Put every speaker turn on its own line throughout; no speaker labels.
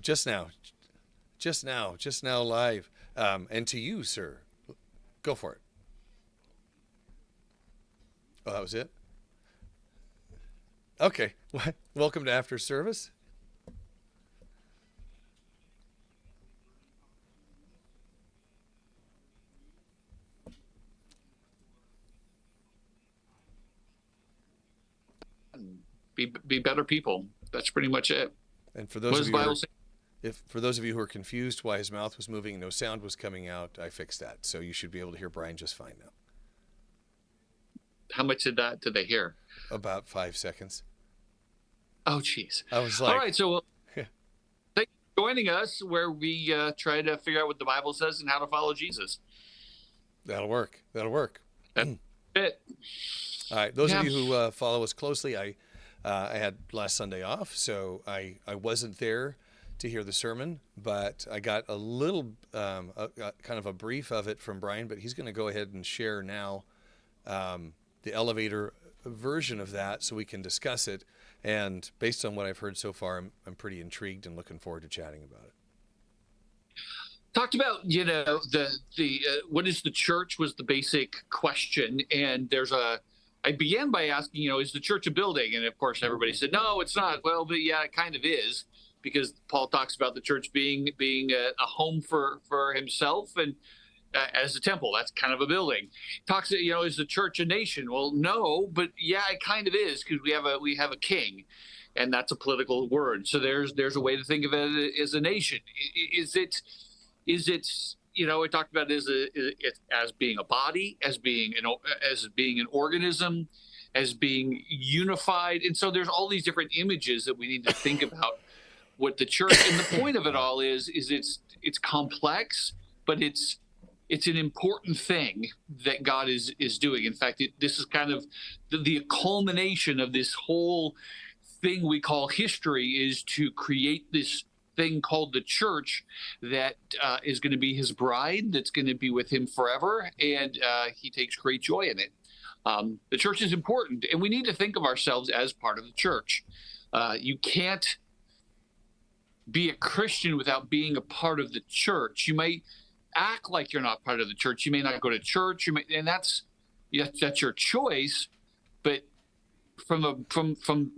just now, just now live. And to you, sir, go for it. Oh, that was it? Okay. Welcome to After Service.
Be better people. That's pretty much it.
And for
What
those
does
of
the
you who
Bible
are,
say?
if for those of you who are confused why his mouth was moving and no sound was coming out, I fixed that. So you should be able to hear Brian just fine now.
How much of that did they hear?
About 5 seconds.
Oh, geez.
I was
All
like,
right, so thanks for joining us where we try to figure out what the Bible says and how to follow Jesus.
that'll work. That'll work.
That's it.
All right. Those
Yeah.
of you who follow us closely, I had last Sunday off, so I wasn't there to hear the sermon, but I got a little kind of a brief of it from Brian, but he's going to go ahead and share now the elevator version of that so we can discuss it. And based on what I've heard so far, I'm pretty intrigued and looking forward to chatting about it.
Talked about the what is the church was the basic question, and I began by asking, is the church a building? And of course everybody said no, it's not. Well, but yeah, it kind of is, because Paul talks about the church being a home for himself, and as a temple, that's kind of a building. Talks, is the church a nation? Well, no, but yeah, it kind of is, because we have a king, and that's a political word. So there's a way to think of it as a nation. Is it it talked about it as being a body, as being an organism, as being unified, and so there's all these different images that we need to think about what the church. And the point of it all is it's complex, but it's an important thing that God is doing. In fact, this is kind of the culmination of this whole thing we call history, is to create this thing called the church that is going to be his bride, that's going to be with him forever, and he takes great joy in it. The church is important, and we need to think of ourselves as part of the church. You can't be a Christian without being a part of the church. You may act like you're not part of the church. You may not go to church. And that's your choice. But from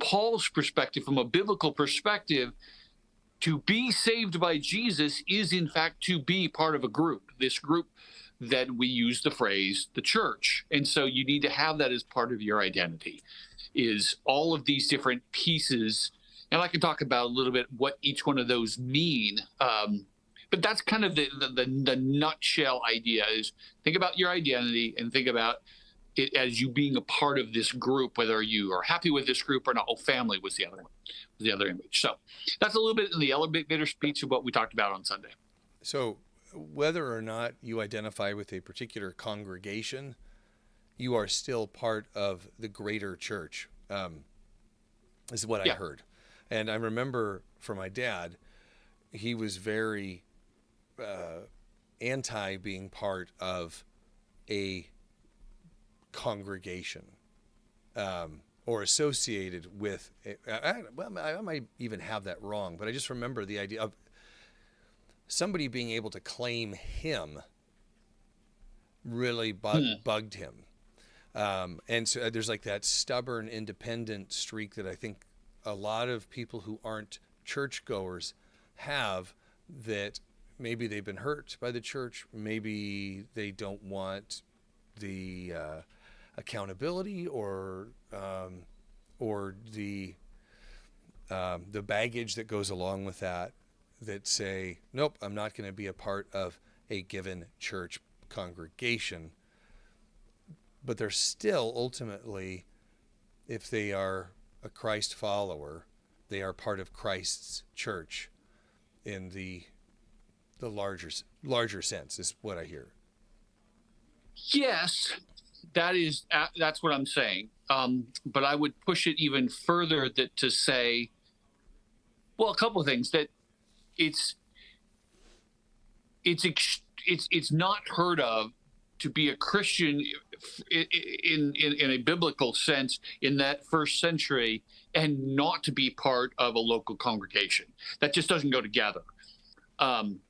Paul's perspective, from a biblical perspective, to be saved by Jesus is in fact to be part of a group. This group that we use the phrase the church. And so you need to have that as part of your identity, is all of these different pieces. And I can talk about a little bit what each one of those mean. But that's kind of the nutshell idea, is think about your identity and think about it as you being a part of this group, whether you are happy with this group or not. Oh, family was the other image. So that's a little bit in the elevator speech of what we talked about on Sunday.
So whether or not you identify with a particular congregation, you are still part of the greater church, is what I heard. And I remember from my dad, he was very anti being part of a congregation or associated with I might even have that wrong, but I just remember the idea of somebody being able to claim him really bugged him. And so there's like that stubborn independent streak that I think a lot of people who aren't churchgoers have, that maybe they've been hurt by the church, maybe they don't want the accountability or the baggage that goes along with that say, nope, I'm not going to be a part of a given church congregation. But they're still ultimately, if they are a Christ follower, they are part of Christ's church in the larger sense, is what I hear.
Yes, that's what I'm saying. But I would push it even further to say, well, a couple of things. That it's not heard of to be a Christian in a biblical sense in that first century and not to be part of a local congregation. That just doesn't go together. Um,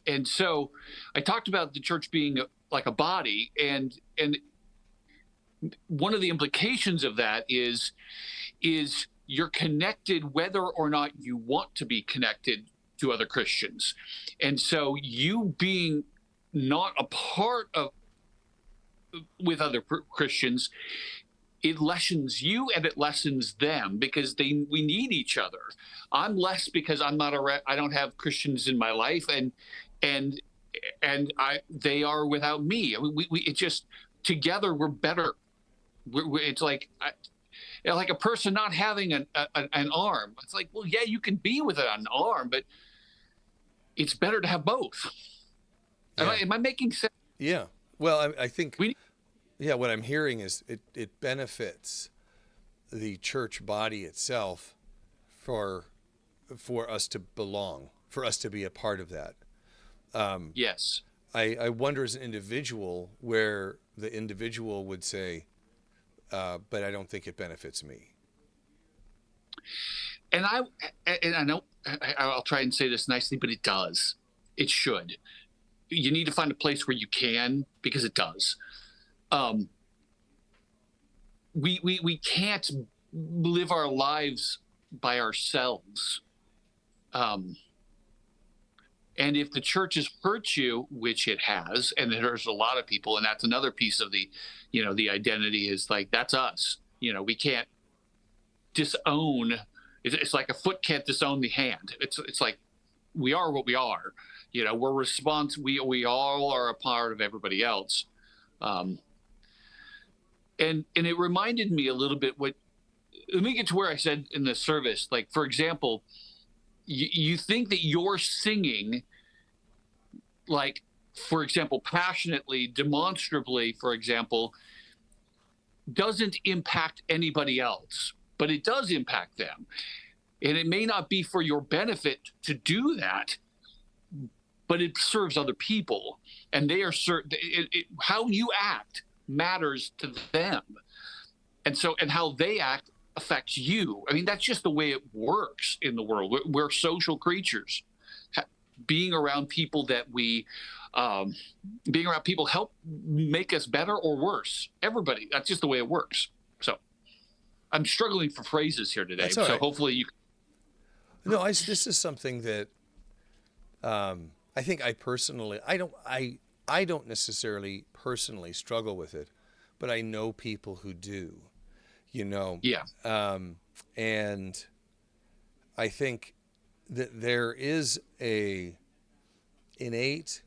and so I talked about the church being like a body, and one of the implications of that is you're connected whether or not you want to be connected to other Christians. And so you being not a part of with other Christians, it lessens you and it lessens them because we need each other. I'm less because I don't have Christians in my life, and they are without me. I mean, we it just together we're better. It's like like a person not having an arm. It's like, well, yeah, you can be with an arm, but it's better to have both.
Yeah.
Am I making sense?
Yeah. Well, I think,
We
yeah, what I'm hearing is it benefits the church body itself for us to belong, for us to be a part of that.
Yes.
I wonder as an individual where the individual would say, but I don't think it benefits me.
And I know I'll try and say this nicely, but it does. It should. You need to find a place where you can, because it does. We can't live our lives by ourselves. And if the church has hurt you, which it has, and it hurts a lot of people, and that's another piece of the identity is like, that's us. We can't disown. It's like a foot can't disown the hand. It's like we are what we are. We're we all are a part of everybody else. And it reminded me a little bit let me get to where I said in the service, like, for example, you think that you're singing, like, for example, passionately, demonstrably, for example, doesn't impact anybody else, but it does impact them. And it may not be for your benefit to do that, but it serves other people. And they are how you act matters to them. And how they act affects you. I mean, that's just the way it works in the world. We're social creatures. Being around people being around people help make us better or worse. Everybody. That's just the way it works. So I'm struggling for phrases here today.
That's all
so
right.
hopefully you.
No, this is something that I think I personally, I don't necessarily personally struggle with it, but I know people who do.
Yeah.
And I think that there is a innate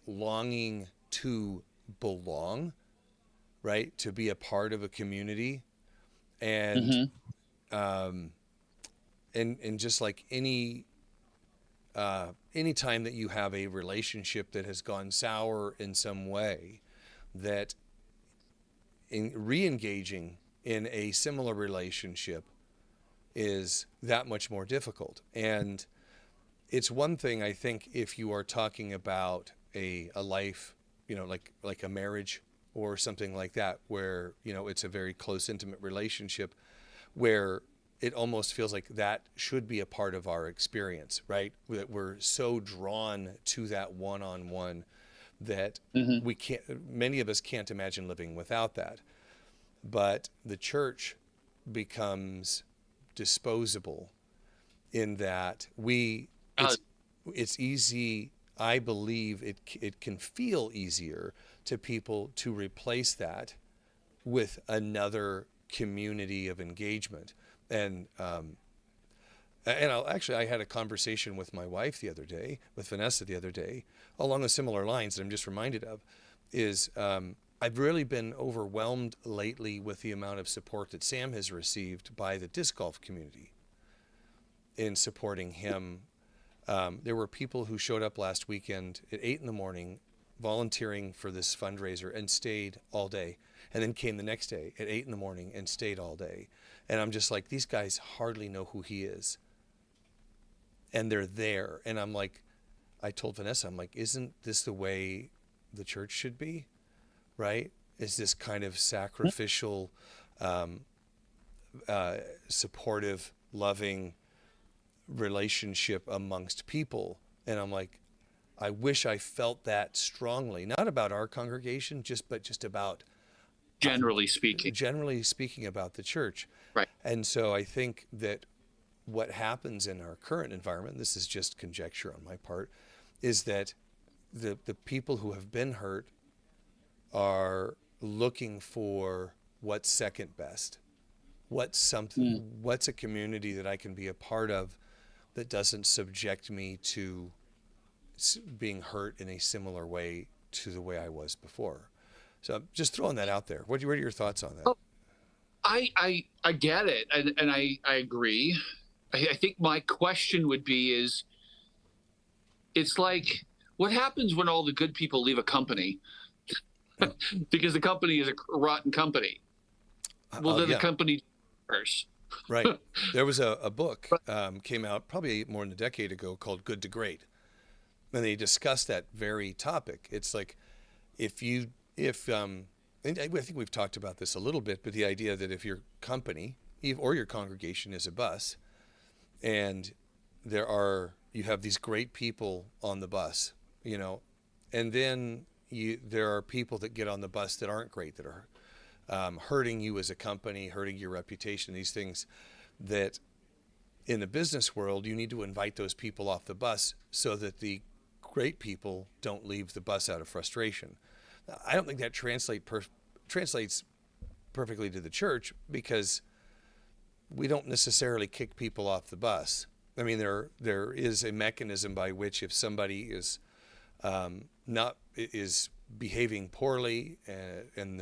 longing to belong, right? To be a part of a community, and and just like any time that you have a relationship that has gone sour in some way, that in re-engaging in a similar relationship is that much more difficult. And it's one thing, I think, if you are talking about a life, like a marriage or something like that, where, it's a very close, intimate relationship where it almost feels like that should be a part of our experience, right? That we're so drawn to that one-on-one that many of us can't imagine living without that. But the church becomes disposable in that it's easy. I believe it can feel easier to people to replace that with another community of engagement. And I had a conversation with my wife the other day, with Vanessa the other day, along the similar lines that I'm just reminded of, is I've really been overwhelmed lately with the amount of support that Sam has received by the disc golf community in supporting him. There were people who showed up last weekend at 8 a.m, volunteering for this fundraiser, and stayed all day, and then came the next day at 8 a.m. and stayed all day. And I'm just like, these guys hardly know who he is, and they're there. And I'm like, I told Vanessa, I'm like, isn't this the way the church should be? Right? is this kind of sacrificial, supportive, loving relationship amongst people. And I'm like, I wish I felt that strongly, not about our congregation, but just about
Generally speaking.
about the church.
Right.
And so I think that what happens in our current environment, this is just conjecture on my part, is that the people who have been hurt are looking for what's second best. What's a community that I can be a part of that doesn't subject me to being hurt in a similar way to the way I was before. So I'm just throwing that out there. What are your thoughts on that?
Oh, I get it, and I agree. I think my question would be is, it's like, what happens when all the good people leave a company because the company is a rotten company? Well, then the company disappears.
Right. There was a book came out probably more than a decade ago called Good to Great. And they discussed that very topic. It's like, and I think we've talked about this a little bit, but the idea that if your company or your congregation is a bus, and you have these great people on the bus, and then there are people that get on the bus that aren't great, that are hurting you as a company, hurting your reputation, these things that in the business world, you need to invite those people off the bus so that the great people don't leave the bus out of frustration. I don't think that translates perfectly to the church, because we don't necessarily kick people off the bus. I mean, there is a mechanism by which if somebody is is behaving poorly, and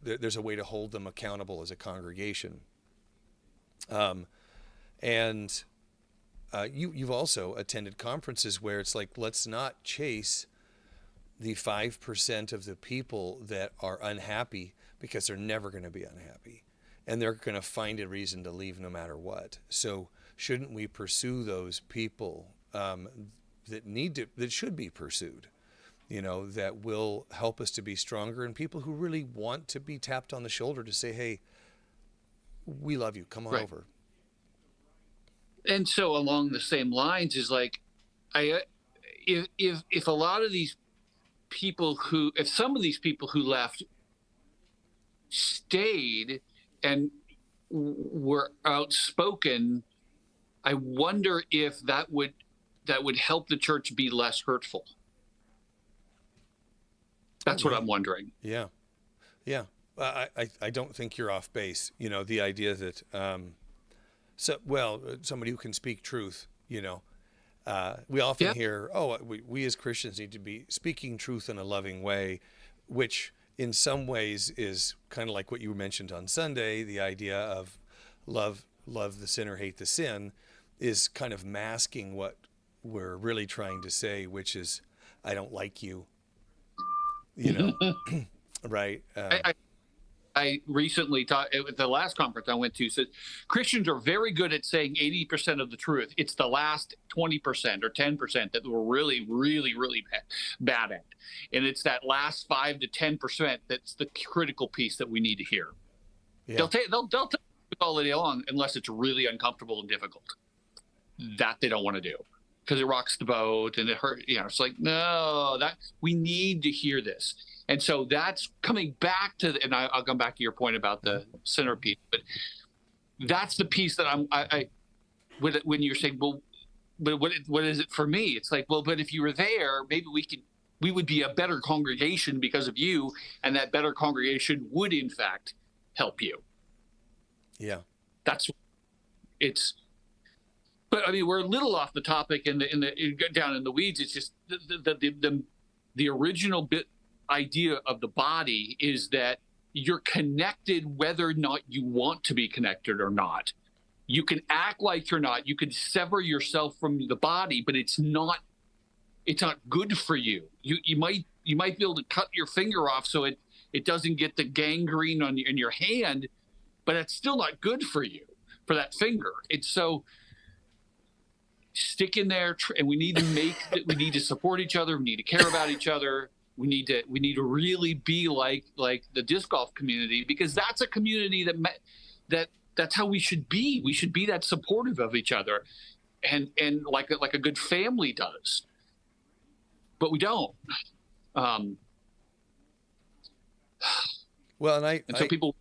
there's a way to hold them accountable as a congregation. You've also attended conferences where it's like, let's not chase the 5% of the people that are unhappy, because they're never going to be unhappy, and they're going to find a reason to leave no matter what. So shouldn't we pursue those people that should be pursued, that will help us to be stronger, and people who really want to be tapped on the shoulder to say, hey, we love you, come on over.
And so along the same lines is like, if a lot of these people if some of these people who left stayed and were outspoken, I wonder if that would help the church be less hurtful. That's what I'm wondering.
Yeah. I don't think you're off base. The idea that somebody who can speak truth. We often hear, we as Christians need to be speaking truth in a loving way, which in some ways is kind of like what you mentioned on Sunday. The idea of love the sinner, hate the sin, is kind of masking what we're really trying to say, which is, I don't like you, right?
I recently taught at the last conference I went to, said Christians are very good at saying 80% of the truth. It's the last 20% or 10% that we're really, really, really bad at. And it's that last 5 to 10% that's the critical piece that we need to hear. Yeah. They'll tell you all day long, unless it's really uncomfortable and difficult. That they don't want to do, because it rocks the boat and it hurt. It's like, no, that we need to hear this. And so that's coming back to, and I'll come back to your point about the centerpiece, but that's the piece that when you're saying, well, but what is it for me? It's like, well, but if you were there, maybe we would be a better congregation because of you, and that better congregation would in fact help you.
Yeah.
But I mean, we're a little off the topic down in the weeds. It's just the original idea of the body is that you're connected whether or not you want to be connected or not. You can act like you're not. You can sever yourself from the body, but it's not good for you. You might be able to cut your finger off so it doesn't get the gangrene in your hand, but it's still not good for you, for that finger. It's so stick in there, and we need to support each other. We need to care about each other. We need to really be like the disc golf community, because that's a community that's how we should be. We should be that supportive of each other, and like a good family does. But we don't.
Well,
and so people.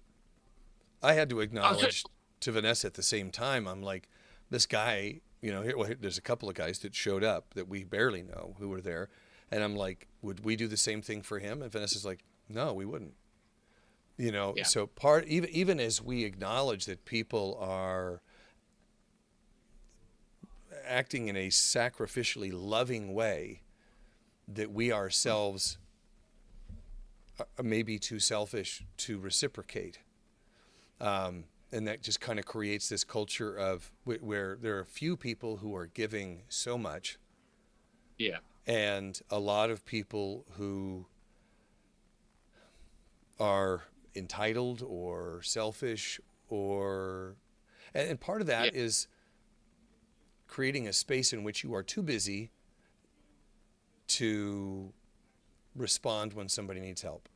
I had to acknowledge to Vanessa at the same time. I'm like, this guy, there's a couple of guys that showed up that we barely know who were there. And I'm like, would we do the same thing for him? And Vanessa's like, no, we wouldn't.
Yeah.
So even as we acknowledge that people are acting in a sacrificially loving way, that we ourselves are maybe too selfish to reciprocate. And that just kind of creates this culture of where there are a few people who are giving so much.
Yeah.
And a lot of people who are entitled or selfish, and part of that is creating a space in which you are too busy to respond when somebody needs help,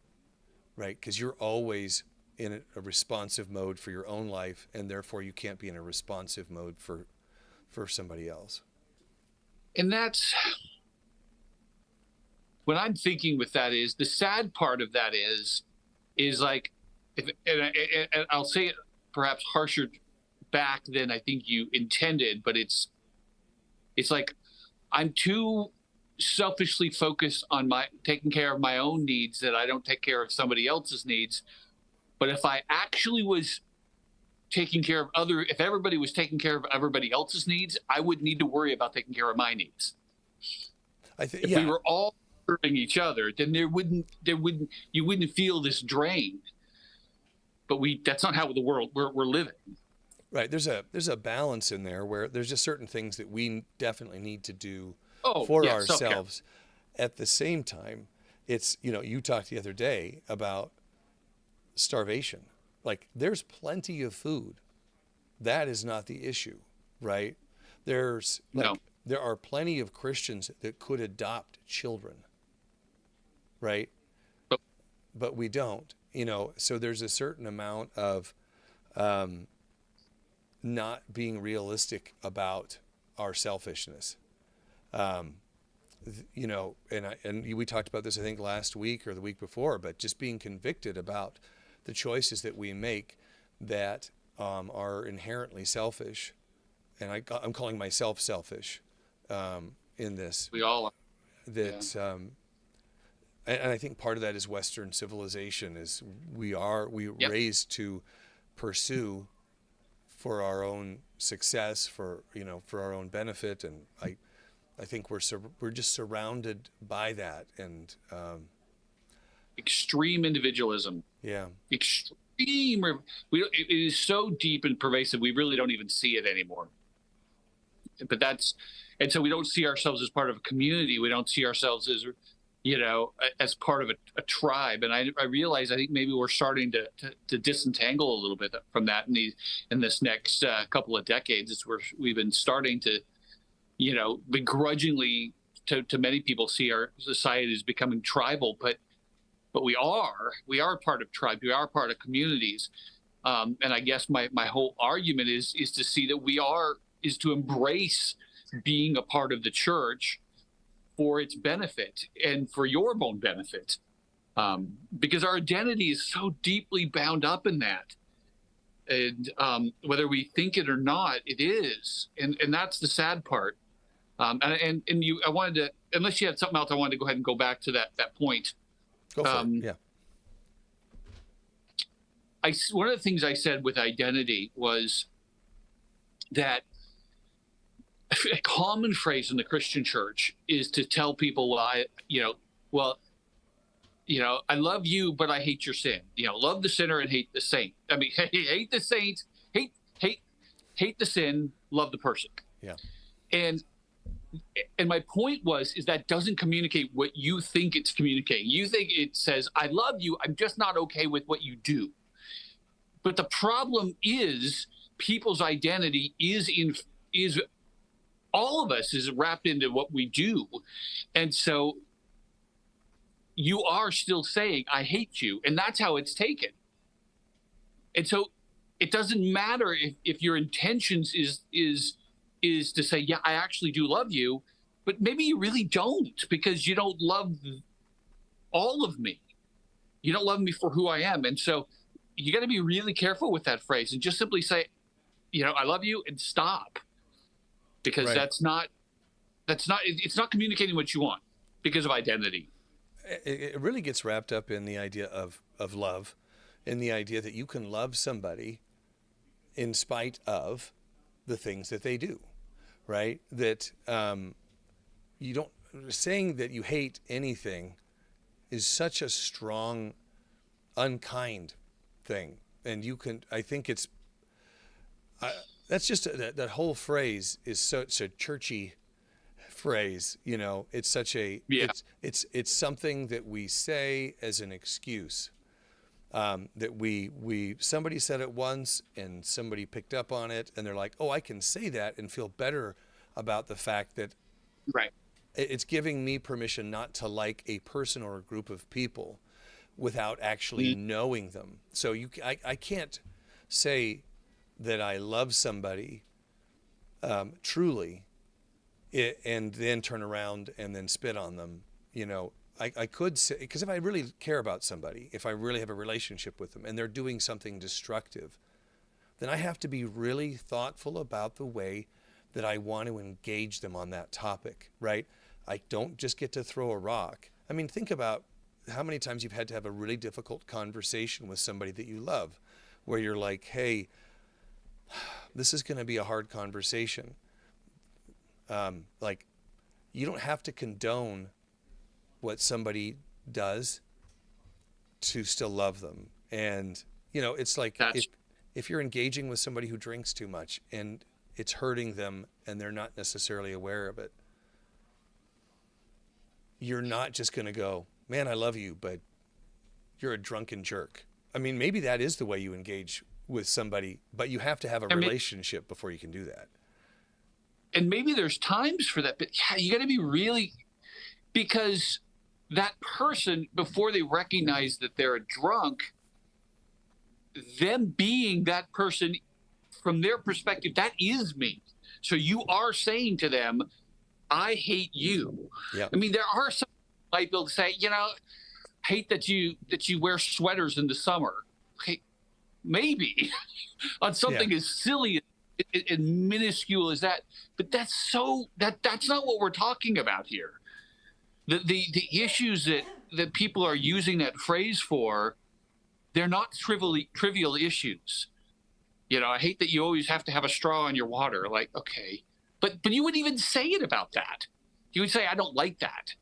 right? Because you're always in a responsive mode for your own life, and therefore you can't be in a responsive mode for somebody else.
And that's what I'm thinking with that. Is the sad part of that is like, and I'll say it perhaps harsher back than I think you intended, but it's like I'm too selfishly focused on taking care of my own needs that I don't take care of somebody else's needs. But if I actually was if everybody was taking care of everybody else's needs, I wouldn't need to worry about taking care of my needs. If we were all serving each other, then you wouldn't feel this drain. But that's not how the world we're living.
Right. There's a balance in there where there's just certain things that we definitely need to do ourselves. Self-care. At the same time, it's, you talked the other day about starvation. Like, there's plenty of food. That is not the issue, right? There are plenty of Christians that could adopt children, right? But we don't, so there's a certain amount of not being realistic about our selfishness. And we talked about this, I think, last week or the week before, but just being convicted about the choices that we make that are inherently selfish. And I'm calling myself selfish in this.
We all are.
And I think part of that is Western civilization, is we raised to pursue for our own success, for our own benefit. And I think we're just surrounded by that, and
extreme individualism.
Yeah.
Extreme. It is so deep and pervasive, we really don't even see it anymore. But and so we don't see ourselves as part of a community. We don't see ourselves as part of a tribe. And I realize, I think maybe we're starting to disentangle a little bit from that in this next couple of decades. It's where we've been starting to, begrudgingly to many people see our society as becoming tribal, but we are part of tribes. We are part of communities. And I guess my whole argument is to see that is to embrace being a part of the church for its benefit and for your own benefit. Because our identity is so deeply bound up in that. And whether we think it or not, it is. And that's the sad part. I wanted to, unless you had something else, I wanted to go ahead and go back to that point.
Go for it. Yeah.
One of the things I said with identity was that a common phrase in the Christian church is to tell people, I love you, but I hate your sin. Love the sinner and hate the saint. I mean, hate the saint, hate the sin, love the person.
Yeah.
And my point is that doesn't communicate what you think it's communicating. You think it says, I love you, I'm just not okay with what you do. But the problem is people's identity is all of us is wrapped into what we do. And so, you are still saying, I hate you. And that's how it's taken. And so it doesn't matter if your intentions is to say, yeah, I actually do love you, but maybe you really don't, because you don't love all of me. You don't love me for who I am. And so you got to be really careful with that phrase and just simply say, I love you, and stop, because
Right.
it's not communicating what you want because of identity.
It really gets wrapped up in the idea of love, in the idea that you can love somebody in spite of the things that they do, right? That you don't, saying that you hate anything is such a strong, unkind thing. And you can, I think it's, that's just, that whole phrase is such a churchy phrase. It's such a,
Yeah.
it's something that we say as an excuse. That somebody said it once and somebody picked up on it and they're like, oh, I can say that and feel better about the fact that
Right.
it's giving me permission not to like a person or a group of people without actually knowing them. So I can't say that I love somebody truly and then turn around and then spit on them. I could say, because if I really care about somebody, if I really have a relationship with them and they're doing something destructive, then I have to be really thoughtful about the way that I want to engage them on that topic, right? I don't just get to throw a rock. I mean, think about how many times you've had to have a really difficult conversation with somebody that you love, where you're like, hey, this is going to be a hard conversation. Like, you don't have to condone what somebody does to still love them. And, it's like if you're engaging with somebody who drinks too much and it's hurting them and they're not necessarily aware of it, you're not just going to go, man, I love you, but you're a drunken jerk. I mean, maybe that is the way you engage with somebody, but you have to have a relationship before you can do that.
And maybe there's times for that, but yeah, you got to be really, because that person, before they recognize that they're a drunk, them being that person, from their perspective, that is me. So you are saying to them, I hate you.
Yeah.
I mean, there are some who might be able to say, hate that you wear sweaters in the summer. Okay, maybe on something as silly and minuscule as that, but that's not what we're talking about here. The issues that people are using that phrase for, they're not trivial issues. I hate that you always have to have a straw in your water. Like, okay, but you wouldn't even say it about that. You would say, I don't like that.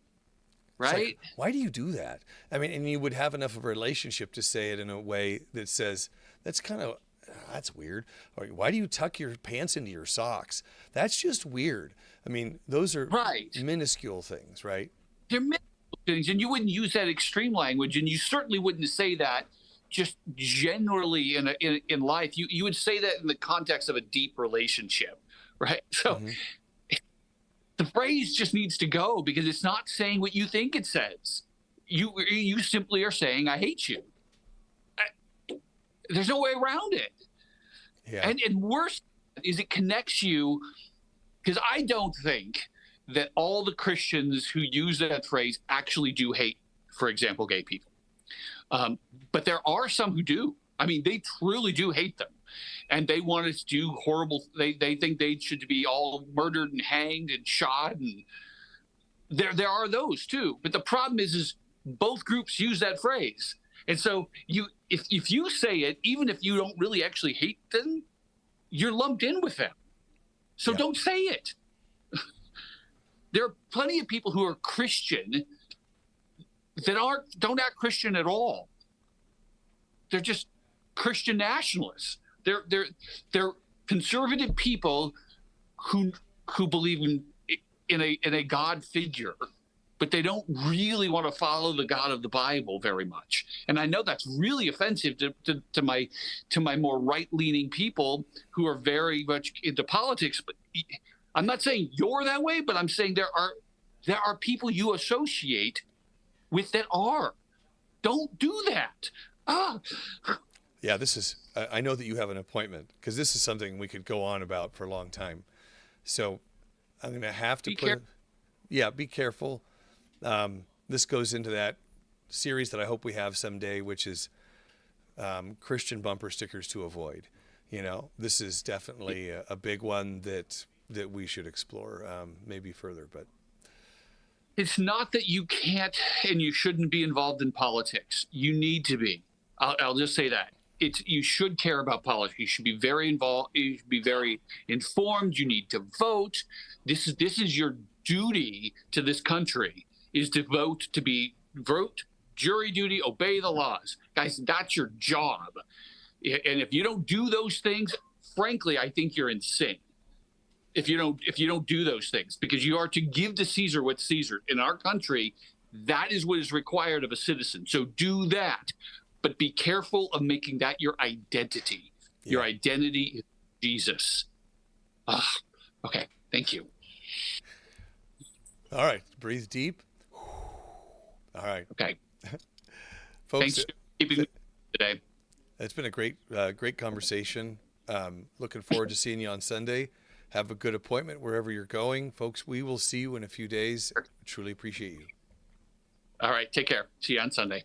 Right?
Like, why do you do that? I mean, and you would have enough of a relationship to say it in a way that says, that's weird. Or why do you tuck your pants into your socks? That's just weird. I mean, those are minuscule things, right?
They're minuscule things, and you wouldn't use that extreme language, and you certainly wouldn't say that just generally in life. You would say that in the context of a deep relationship, right? So the phrase just needs to go, because it's not saying what you think it says. You simply are saying, I hate you. There's no way around it.
Yeah.
And worse is, it connects you, because I don't think that all the Christians who use that phrase actually do hate, for example, gay people. But there are some who do. I mean, they truly do hate them. And they want us to do horrible, they think they should be all murdered and hanged and shot. And there are those too. But the problem is both groups use that phrase. And so if you say it, even if you don't really actually hate them, you're lumped in with them. So don't say it. There are plenty of people who are Christian that don't act Christian at all. They're just Christian nationalists. They're conservative people who believe in a God figure, but they don't really want to follow the God of the Bible very much. And I know that's really offensive to my more right-leaning people who are very much into politics. But I'm not saying you're that way, but I'm saying there are people you associate with that are. Don't do that. Ah,
Yeah, this is. I know that you have an appointment because this is something we could go on about for a long time. So I'm going to have to
be
put.
careful.
Yeah, be careful. This goes into that series that I hope we have someday, which is Christian bumper stickers to avoid. You know, this is definitely a big one that we should explore maybe further. But
It's not that you can't and you shouldn't be involved in politics. You need to be. I'll just say that. You should care about politics. You should be very involved. You should be very informed. You need to vote. This is your duty to this country, is to vote, jury duty, obey the laws. Guys, that's your job. And if you don't do those things, frankly, I think you're insane. If you don't do those things, because you are to give to Caesar what's Caesar. In our country, that is what is required of a citizen. So do that, but be careful of making that your identity.
Yeah.
Your identity is Jesus. Okay, thank you.
all right, breathe deep. All right,
Okay,
folks.
thanks for keeping me today.
It's been a great conversation. Looking forward to seeing you on Sunday. Have a good appointment wherever you're going, folks. We will see you in a few days. Truly appreciate you.
All right, take care. See you on Sunday.